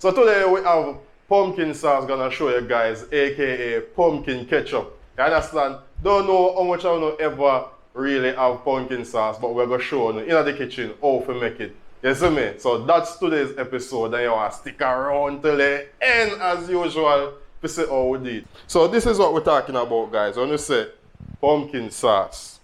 So today we have pumpkin sauce gonna show you guys, aka pumpkin ketchup. You understand? Don't know how much I know ever really have pumpkin sauce, but we're gonna show you in the kitchen how to make it. You see me? So that's today's episode, and you want to stick around till the end as usual to see how we do it. So this is what we're talking about, guys. When we say pumpkin sauce,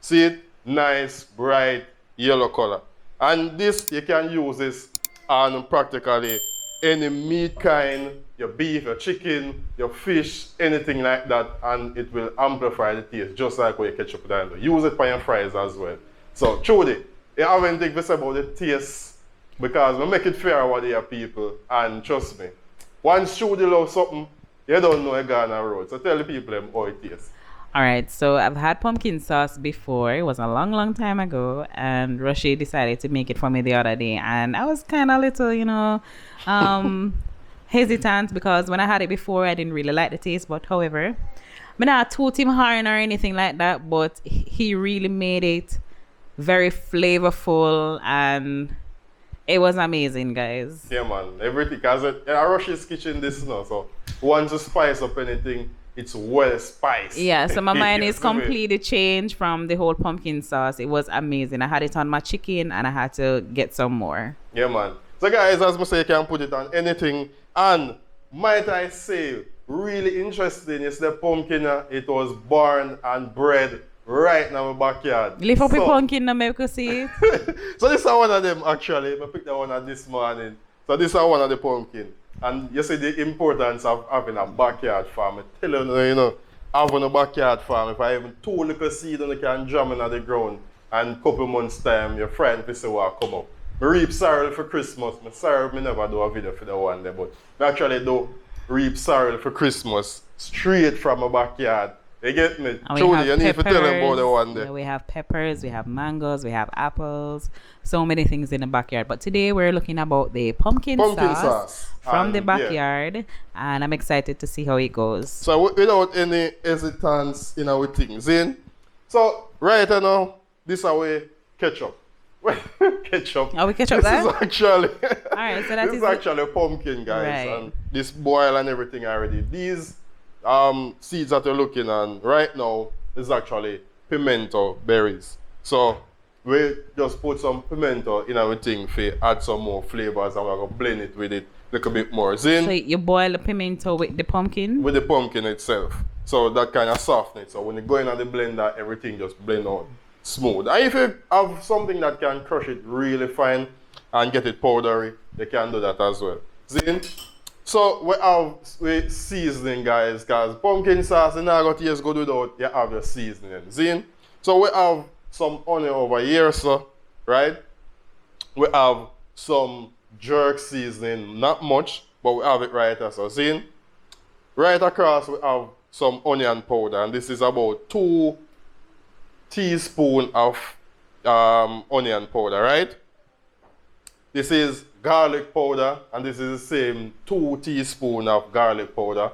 see it? Nice, bright, yellow color. And this, you can use this on practically any meat kind, your beef, your chicken, your fish, anything like that, and it will amplify the taste, just like what your ketchup does. Use it for your fries as well. So, truly, you have anything to say about the taste, because we make it fair over there, people, and trust me, once Trudy loves something, you don't know a Ghana road. So tell the people them how it tastes. All right, so I've had pumpkin sauce before. It was a long, long time ago, and Rushie decided to make it for me the other day, and I was kind of a little, hesitant because when I had it before, I didn't really like the taste. But however, I'm not toot him hard or anything like that, but he really made it very flavorful, and it was amazing, guys. Yeah, man, everything. Because at RUSHIE'S Kitchen, this now, so once you spice up anything, it's well spiced. Yeah, so my mind is completely changed from the whole pumpkin sauce. It was amazing. I had it on my chicken and I had to get some more. Yeah, man. So guys, as I say, you can put it on anything. And might I say, really interesting is the pumpkin. It was born and bred right now in my backyard. Lift up the pumpkin and make us see it. So this is one of them actually. I picked that one up this morning. So this is one of the pumpkin. And you see the importance of having a backyard farm. I tell you, having a backyard farm, if I even 2 little seeds and you can jam in the ground, and couple months time, your friend will say, "Well, come up." I reap sorrel for Christmas. I never do a video for that one day, but I actually do reap sorrel for Christmas straight from my backyard. You get me? Truly, you need to tell them about the one day. Yeah, we have peppers, we have mangoes, we have apples, so many things in the backyard. But today we're looking about the pumpkin sauce from the backyard, and I'm excited to see how it goes. So without any hesitance in our things in. So right now, this is our ketchup. Ketchup. Are we ketchup there? This is actually Alright, so that this is actually pumpkin, guys. Right. And this boil and everything already. These seeds that you're looking on right now is actually pimento berries. So we just put some pimento in our thing to add some more flavors, and we're gonna blend it with it a little bit more. So you boil the pimento with the pumpkin? With the pumpkin itself. So that kind of softens it. So when you go in on the blender, everything just blend out smooth. And if you have something that can crush it really fine and get it powdery, you can do that as well. See? So we seasoning, guys, because pumpkin sauce is not going to taste good without you have your seasoning. See? So we have some onion over here, so right? We have some jerk seasoning, not much, but we have it right here. So see? Right across we have some onion powder, and this is about 2 teaspoons of onion powder, right? This is garlic powder, and this is the same 2 teaspoons of garlic powder.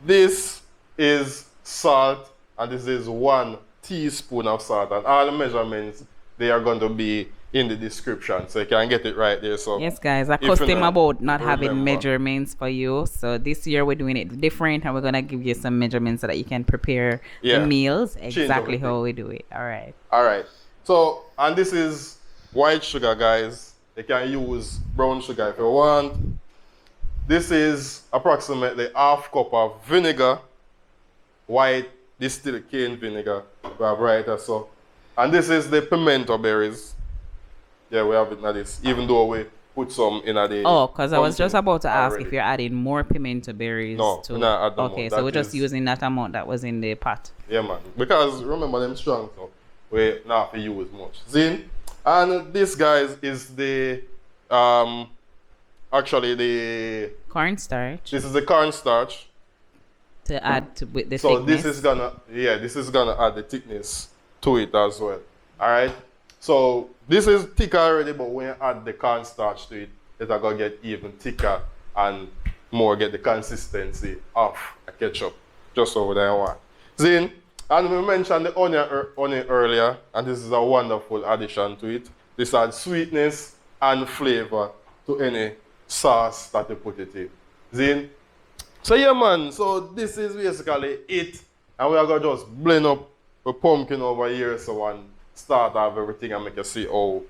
This is salt, and this is 1 teaspoon of salt, and all the measurements, they are going to be in the description, so you can get it right there. So yes, guys, I cussed him about not having measurements for you. So this year we're doing it different, and we're gonna give you some measurements so that you can prepare the meals exactly how we do it. All right. So, and this is white sugar, guys. You can use brown sugar if you want. This is approximately ½ cup of vinegar, white distilled cane vinegar. We have right here, so. And this is the pimento berries. Yeah, we have it now this, even though we put some in the. Oh, because I was just about to ask if you're adding more pimento berries. No, we're not adding okay, so we're just using that amount that was in the pot. Yeah, man. Because remember them strong, so we not have to use much. Zin, and this, guys, is the actually the cornstarch. This is the cornstarch to add to with the so thickness. this is gonna add the thickness to it as well. All right. So this is thick already, but when you add the cornstarch to it, it's gonna get even thicker and more get the consistency of a ketchup. Just over there one. Zin, and we mentioned the onion earlier, and this is a wonderful addition to it. This adds sweetness and flavor to any sauce that you put it in. See? So yeah man, so this is basically it. And we are gonna just blend up the pumpkin over here so and start off everything and make you see how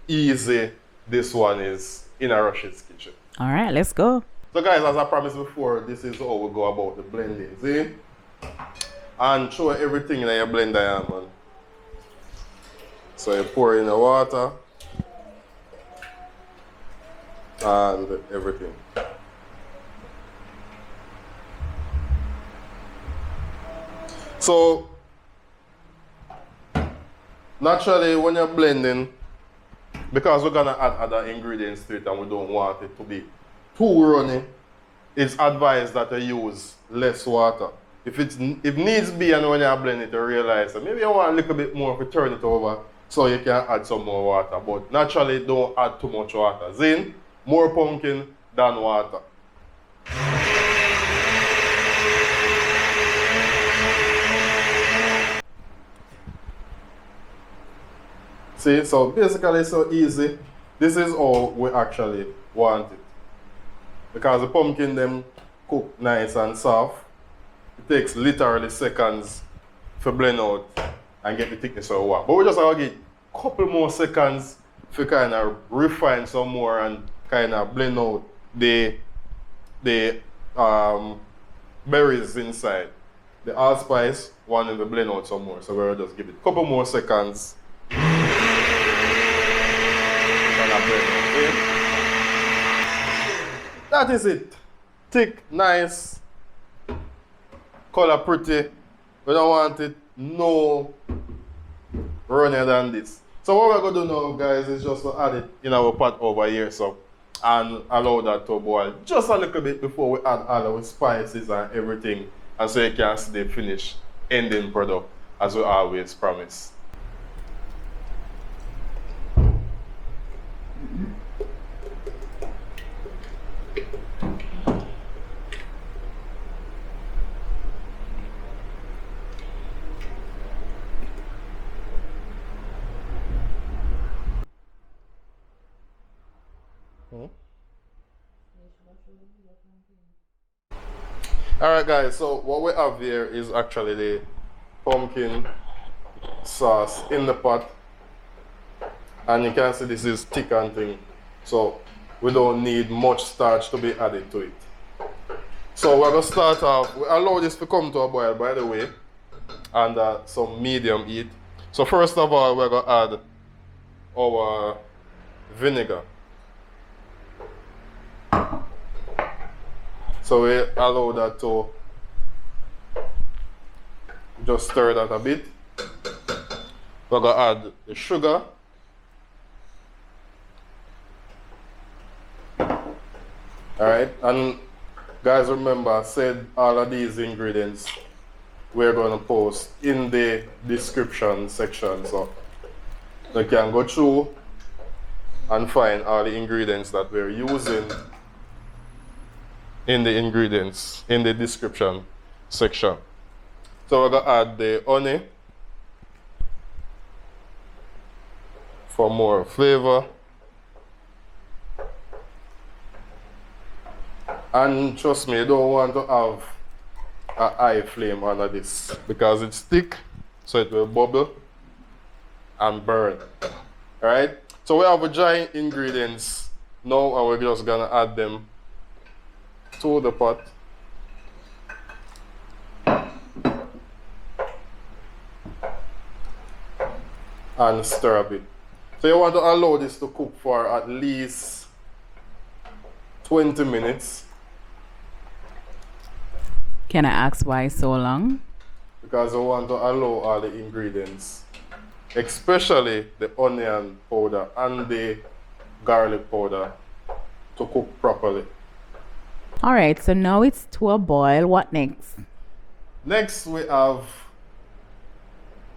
easy this one is in a Rushie's kitchen. All right, let's go. So guys, as I promised before, this is how we go about the blending. See? And throw everything in your blender, man. So you pour in the water and everything. So naturally when you're blending, because we're gonna add other ingredients to it and we don't want it to be too runny, it's advised that you use less water. If needs be, and when you blend it, you realize that maybe you want a little bit more to turn it over so you can add some more water. But naturally, don't add too much water. Then, more pumpkin than water. See, so basically it's so easy. This is how we actually want it. Because the pumpkin them cook nice and soft. It takes literally seconds to blend out and get the thickness of what. But we just have to get a couple more seconds to kind of refine some more and kind of blend out the berries inside. The allspice, one in the blend out some more. So we'll just give it a couple more seconds. That is it. Thick, nice, color pretty. We don't want it no runnier than this. So what we're gonna do now, guys, is just to add it in our pot over here, so and allow that to boil just a little bit before we add all our spices and everything, and so you can see the finished ending product as we always promise. Alright guys, so what we have here is actually the pumpkin sauce in the pot, and you can see this is thick and thin, so we don't need much starch to be added to it. So we're going to start off, we allow this to come to a boil by the way, and some medium heat. So first of all we're going to add our vinegar. So we allow that to just stir that a bit. We're going to add the sugar. Alright, and guys remember I said all of these ingredients we're going to post in the description section, so you can go through and find all the ingredients that we're using in the description section. So we're gonna add the honey for more flavor, and trust me, you don't want to have a high flame under this because it's thick, so it will bubble and burn. All right, so we have a dry ingredients now, and we're just gonna add them to the pot. And stir a bit. So you want to allow this to cook for at least 20 minutes. Can I ask why so long? Because you want to allow all the ingredients, especially the onion powder and the garlic powder, to cook properly. All right, so now it's to a boil. What next? Next we have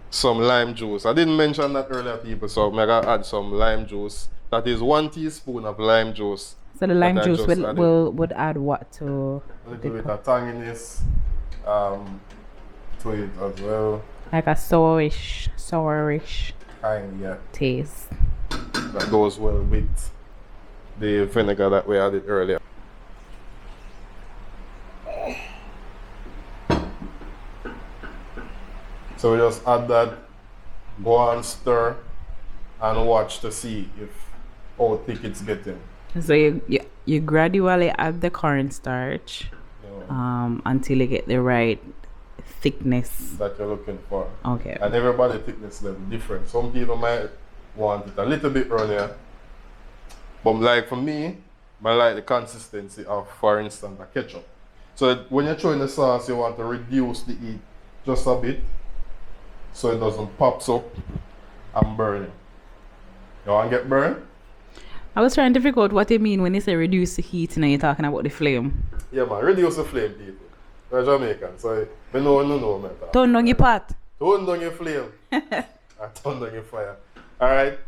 some lime juice. I didn't mention that earlier, people, so I'm gonna add some lime juice. That is 1 teaspoon of lime juice. So the lime juice would add what to a little bit of tanginess to it as well. Like a sourish Kind, yeah. taste. That goes well with the vinegar that we added earlier. So we just add that, go and stir, and watch to see if how thick it's getting. So you gradually add the cornstarch until you get the right thickness that you're looking for. Okay. And everybody thickness level different. Some people might want it a little bit runnier. But like for me, I like the consistency of, for instance, a ketchup. So when you're throwing the sauce, you want to reduce the heat just a bit so it doesn't pop up and burn. You want to get burned? I was trying to figure out what you mean when you say reduce the heat and you're talking about the flame. Yeah, man, reduce the flame, people. We're Jamaican, so we know, man. Turn down your pot. Turn down your flame. And turn down your fire. Alright?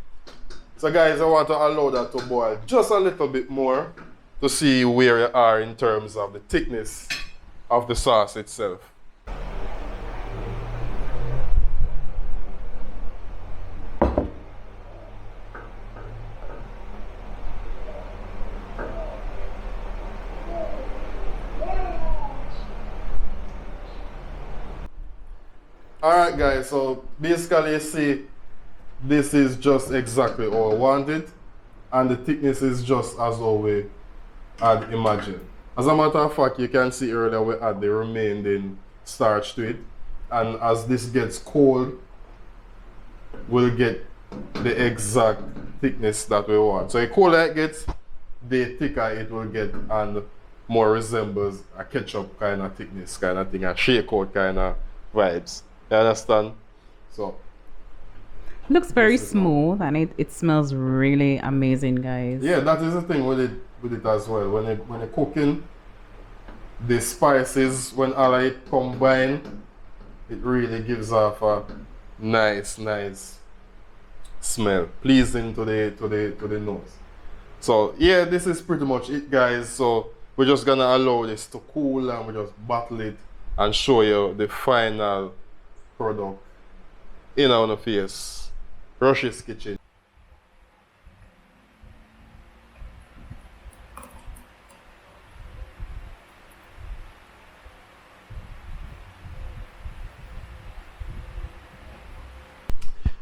So guys, I want to allow that to boil just a little bit more to see where you are in terms of the thickness of the sauce itself. Alright guys, so basically you see this is just exactly how I want it, and the thickness is just as how we had imagined. As a matter of fact, you can see earlier we add the remaining starch to it, and as this gets cold, we'll get the exact thickness that we want. So the colder it gets, the thicker it will get and more resembles a ketchup kind of thickness kind of thing, a shakeout kind of vibes. You understand? So looks very smooth and it smells really amazing, guys. yeah, that is the thing with it as well. When you're cooking, the spices, when all of it combine, it really gives off a nice smell, pleasing to the nose. So yeah, this is pretty much it, guys. So we're just gonna allow this to cool and we just bottle it and show you the final product in our face. RUSHIE'S Kitchen.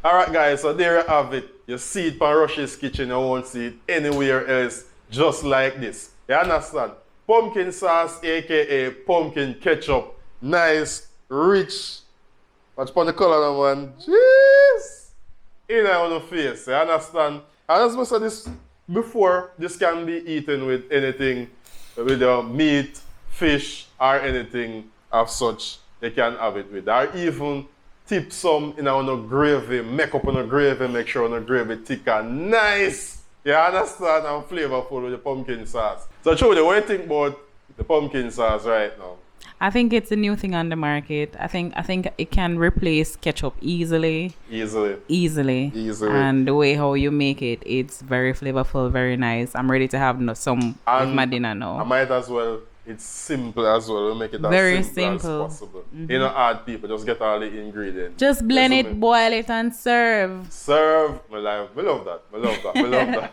Alright guys, so there you have it. You see it on RUSHIE'S Kitchen, you won't see it anywhere else just like this. You understand? Pumpkin sauce, aka pumpkin ketchup. Nice, rich. Watch upon the color now, man. Jeez! In on the face, you understand? And as I said this before, this can be eaten with anything, with meat, fish, or anything of such. They can have it with. Or even tip some in our gravy, make up on the gravy, make sure the gravy thick and nice. You understand? And flavorful with the pumpkin sauce. So Trudy, what do you think about the pumpkin sauce right now? I think it's a new thing on the market. I think it can replace ketchup easily. Easily. And the way how you make it, it's very flavorful, very nice. I'm ready to have some with my dinner now. I might as well. It's simple as well. We make it very as simple as possible. You know, add people, just get all the ingredients. Just blend it, boil it, and serve. Serve. We love that.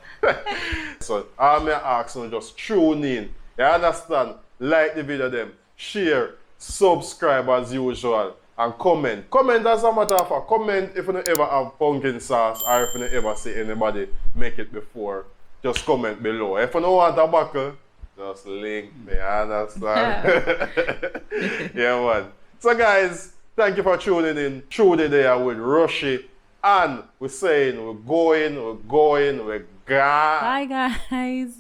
So all me ask you, just tune in. You understand? Like the video them. Share, subscribe as usual, and comment. Comment as a matter of fact. Comment if you ever have pumpkin sauce or if you ever see anybody make it before. Just comment below. If you don't want a buckle, just link me, understand? Yeah, man. So guys, thank you for tuning in. Trudy there with Rushie. And we're saying we're going. Bye guys.